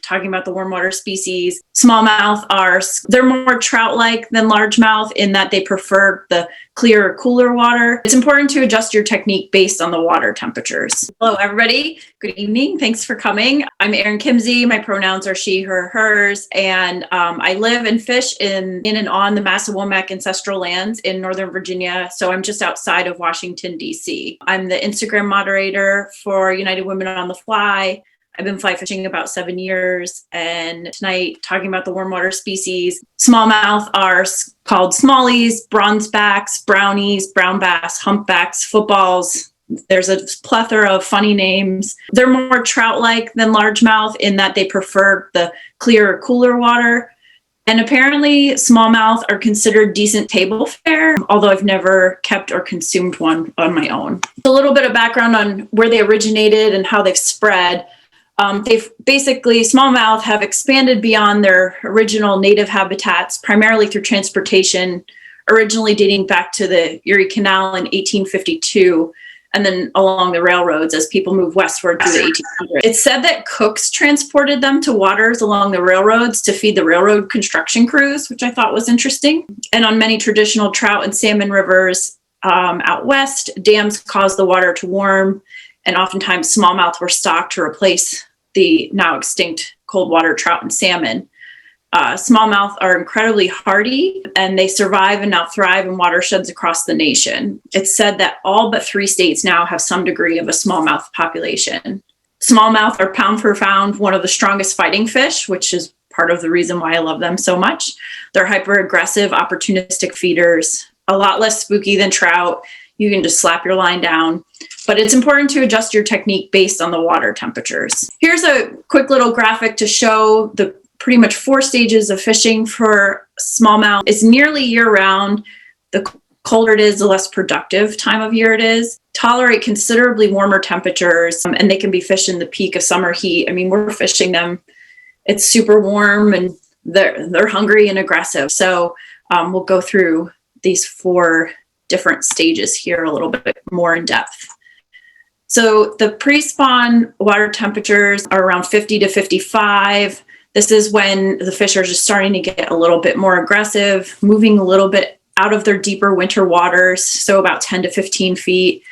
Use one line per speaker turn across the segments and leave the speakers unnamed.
talking about the warm water species. Smallmouth they're more trout-like than largemouth in that they prefer the clear or cooler water. It's important to adjust your technique based on the water temperatures. Hello, everybody. Good evening. Thanks for coming. I'm Erin Kimsey. My pronouns are she, her, hers, and I live and fish in and on the Massawomack ancestral lands in Northern Virginia, so I'm just outside of Washington, D.C. I'm the Instagram moderator for United Women on the Fly. I've been fly fishing about 7 years, and tonight talking about the warm water species. Smallmouth are called smallies, bronzebacks, brownies, brown bass, humpbacks, footballs. There's a plethora of funny names. They're more trout-like than largemouth in that they prefer the clear or cooler water. And apparently smallmouth are considered decent table fare, although I've never kept or consumed one on my own. A little bit of background on where they originated and how they've spread. Smallmouth have expanded beyond their original native habitats, primarily through transportation, originally dating back to the Erie Canal in 1852, and then along the railroads as people moved westward through the 1800s. It's said that cooks transported them to waters along the railroads to feed the railroad construction crews, which I thought was interesting. And on many traditional trout and salmon rivers out west, dams caused the water to warm, and oftentimes smallmouth were stocked to replace the now extinct cold water trout and salmon. Smallmouth are incredibly hardy, and they survive and now thrive in watersheds across the nation. It's said that all but 3 states now have some degree of a smallmouth population. Smallmouth are pound for pound one of the strongest fighting fish, which is part of the reason why I love them so much. They're hyper-aggressive, opportunistic feeders, a lot less spooky than trout. You can just slap your line down. But it's important to adjust your technique based on the water temperatures. Here's a quick little graphic to show the pretty much 4 stages of fishing for smallmouth. It's nearly year-round. The colder it is, the less productive time of year it is. Tolerate considerably warmer temperatures, and they can be fished in the peak of summer heat. I mean, we're fishing them. It's super warm, and they're hungry and aggressive. So we'll go through these 4 different stages here a little bit more in depth. So the pre-spawn water temperatures are around 50 to 55. This is when the fish are just starting to get a little bit more aggressive, moving a little bit out of their deeper winter waters, so about 10 to 15 feet.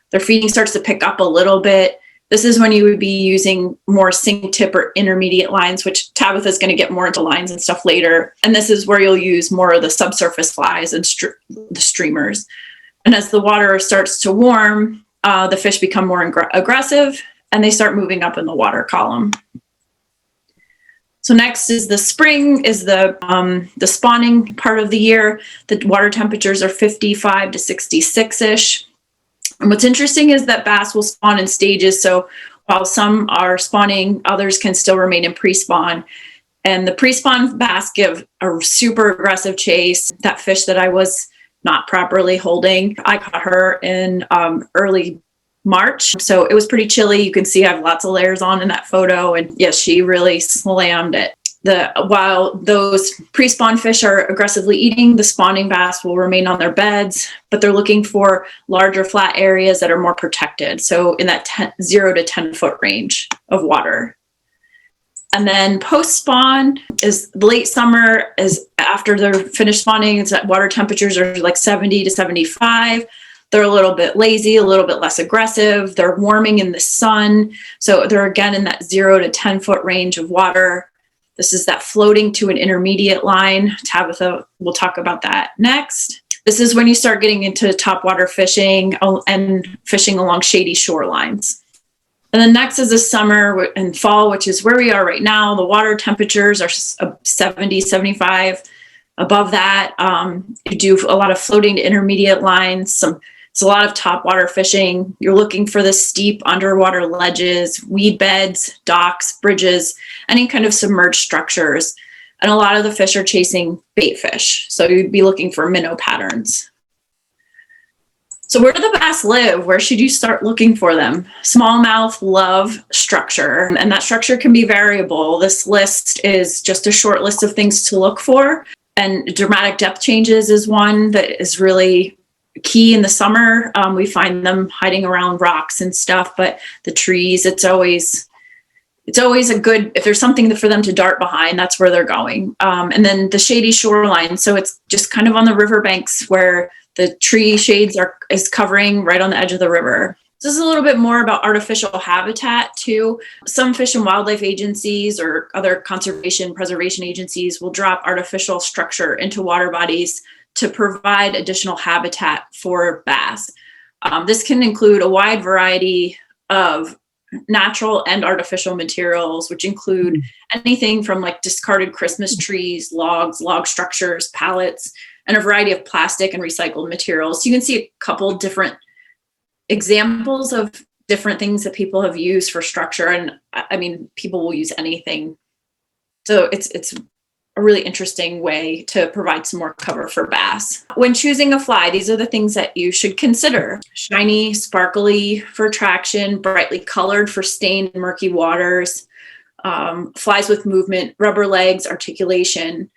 Their feeding starts to pick up a little bit. This is when you would be using more sink tip or intermediate lines, which Tabitha is going to get more into lines and stuff later. And this is where you'll use more of the subsurface flies and the streamers. And as the water starts to warm, the fish become more aggressive, and they start moving up in the water column. So next is the spring, is the spawning part of the year. The water temperatures are 55 to 66-ish. And what's interesting is that bass will spawn in stages. So while some are spawning, others can still remain in pre-spawn. And the pre-spawn bass give a super aggressive chase. That fish that I was not properly holding, I caught her in early March. So it was pretty chilly. You can see I have lots of layers on in that photo. And yes, she really slammed it. While those pre-spawn fish are aggressively eating, the spawning bass will remain on their beds, but they're looking for larger flat areas that are more protected. So in that 0 to 10 foot range of water. And then post-spawn is late summer, is after they're finished spawning, it's that water temperatures are like 70 to 75. They're a little bit lazy, a little bit less aggressive. They're warming in the sun. So they're again in that 0 to 10 foot range of water. This is that floating to an intermediate line. Tabitha will talk about that next. This is when you start getting into topwater fishing and fishing along shady shorelines. And then next is the summer and fall, which is where we are right now. The water temperatures are 70, 75. Above that, you do a lot of floating to intermediate lines. It's a lot of topwater fishing. You're looking for the steep underwater ledges, weed beds, docks, bridges, any kind of submerged structures. And a lot of the fish are chasing bait fish. So you'd be looking for minnow patterns. So where do the bass live? Where should you start looking for them? Smallmouth love structure, and that structure can be variable. This list is just a short list of things to look for. And dramatic depth changes is one that is really key in the summer. We find them hiding around rocks and stuff, but the trees, it's always it's always a good, if there's something for them to dart behind, that's where they're going. And then the shady shoreline. So it's just kind of on the riverbanks where the tree shades is covering right on the edge of the river. This is a little bit more about artificial habitat too. Some fish and wildlife agencies or other conservation preservation agencies will drop artificial structure into water bodies to provide additional habitat for bass. This can include a wide variety of natural and artificial materials, which include anything from like discarded Christmas trees, logs, log structures, pallets, and a variety of plastic and recycled materials. So you can see a couple different examples of different things that people have used for structure. And I mean, people will use anything. So it's a really interesting way to provide some more cover for bass. When choosing a fly, these are the things that you should consider. Shiny, sparkly for attraction, brightly colored for stained and murky waters, flies with movement, rubber legs, articulation,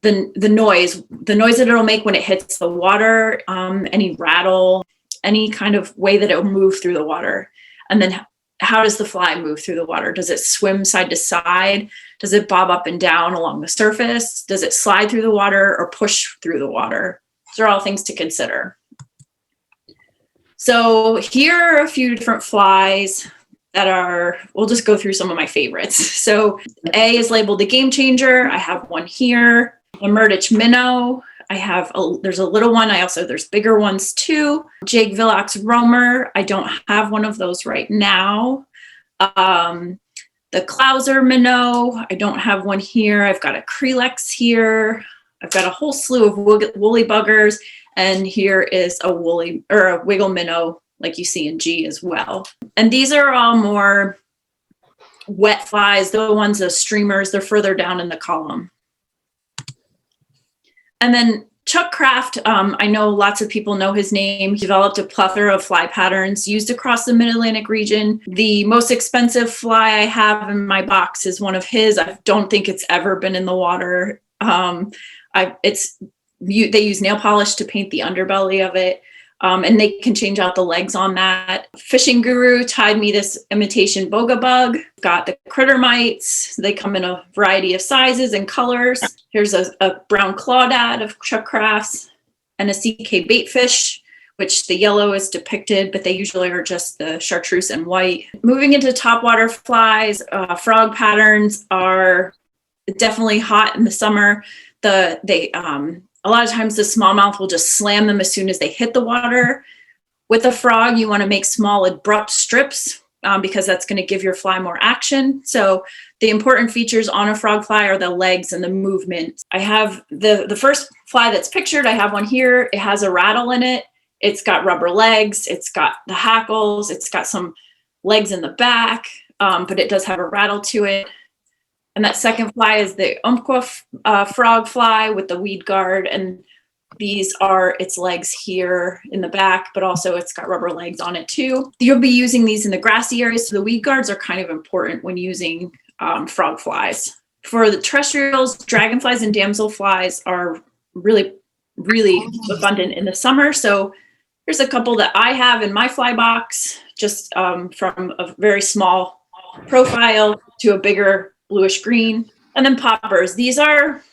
the noise that it'll make when it hits the water, any rattle, any kind of way that it will move through the water. And then how does the fly move through the water? Does it swim side to side? Does it bob up and down along the surface? Does it slide through the water or push through the water? These are all things to consider. So here are a few different flies that we'll just go through some of my favorites. So A is labeled the Game Changer. I have one here. The Murdich minnow. There's a little one. There's bigger ones too. Jake Villax Romer. I don't have one of those right now. The Clouser minnow. I don't have one here. I've got a Crelex here. I've got a whole slew of woolly buggers. And here is a wiggle minnow, like you see in G as well. And these are all more wet flies. The ones, the streamers, they're further down in the column. And then Chuck Kraft, I know lots of people know his name. He developed a plethora of fly patterns used across the Mid-Atlantic region. The most expensive fly I have in my box is one of his. I don't think it's ever been in the water. They use nail polish to paint the underbelly of it. And they can change out the legs on that. Fishing Guru tied me this imitation boga bug. Got the critter mites. They come in a variety of sizes and colors. Here's a brown clawdad of Chuck Kraft's and a CK baitfish, which the yellow is depicted, but they usually are just the chartreuse and white. Moving into topwater flies, frog patterns are definitely hot in the summer. A lot of times the smallmouth will just slam them as soon as they hit the water. With a frog, you want to make small, abrupt strips because that's going to give your fly more action. So the important features on a frog fly are the legs and the movement. I have the first fly that's pictured. I have one here. It has a rattle in it. It's got rubber legs. It's got the hackles. It's got some legs in the back, but it does have a rattle to it. And that second fly is the Umpqua frog fly with the weed guard. And these are its legs here in the back, but also it's got rubber legs on it too. You'll be using these in the grassy areas. So the weed guards are kind of important when using frog flies. For the terrestrials, dragonflies and damselflies are really, really abundant in the summer. So here's a couple that I have in my fly box, just from a very small profile to a bigger bluish green. And then poppers. These are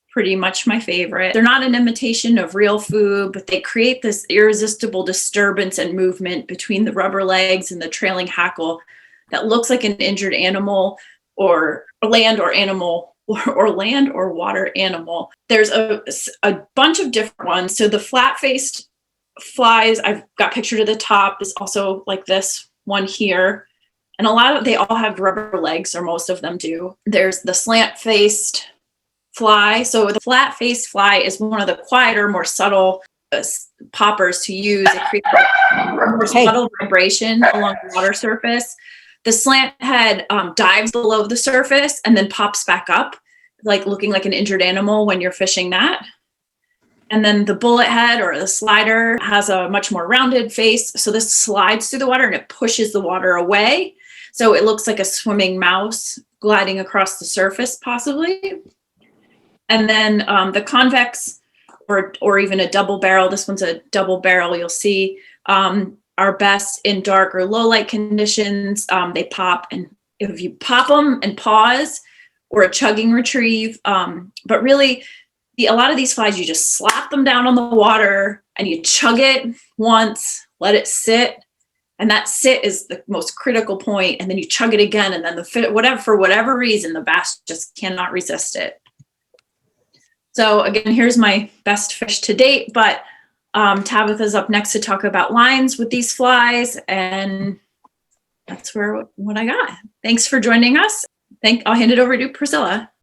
pretty much my favorite. They're not an imitation of real food, but they create this irresistible disturbance and movement between the rubber legs and the trailing hackle that looks like an injured animal or land or water animal. There's a bunch of different ones. So the flat-faced flies I've got pictured at the top is also like this one here. And they all have rubber legs, or most of them do. There's the slant-faced fly. So the flat-faced fly is one of the quieter, more subtle poppers to use. It creates a more subtle vibration along the water surface. The slant head dives below the surface and then pops back up, like looking like an injured animal when you're fishing that. And then the bullet head or the slider has a much more rounded face. So this slides through the water and it pushes the water away. So it looks like a swimming mouse gliding across the surface, possibly. And then the convex or even a double barrel, this one's a double barrel, you'll see, are best in dark or low light conditions. They pop and if you pop them and pause, or a chugging retrieve. But really, a lot of these flies, you just slap them down on the water and you chug it once, let it sit. And that sit is the most critical point. And then you chug it again. And then for whatever reason, the bass just cannot resist it. So again, here's my best fish to date, but Tabitha's up next to talk about lines with these flies. And that's what I got. Thanks for joining us. I'll hand it over to Priscilla.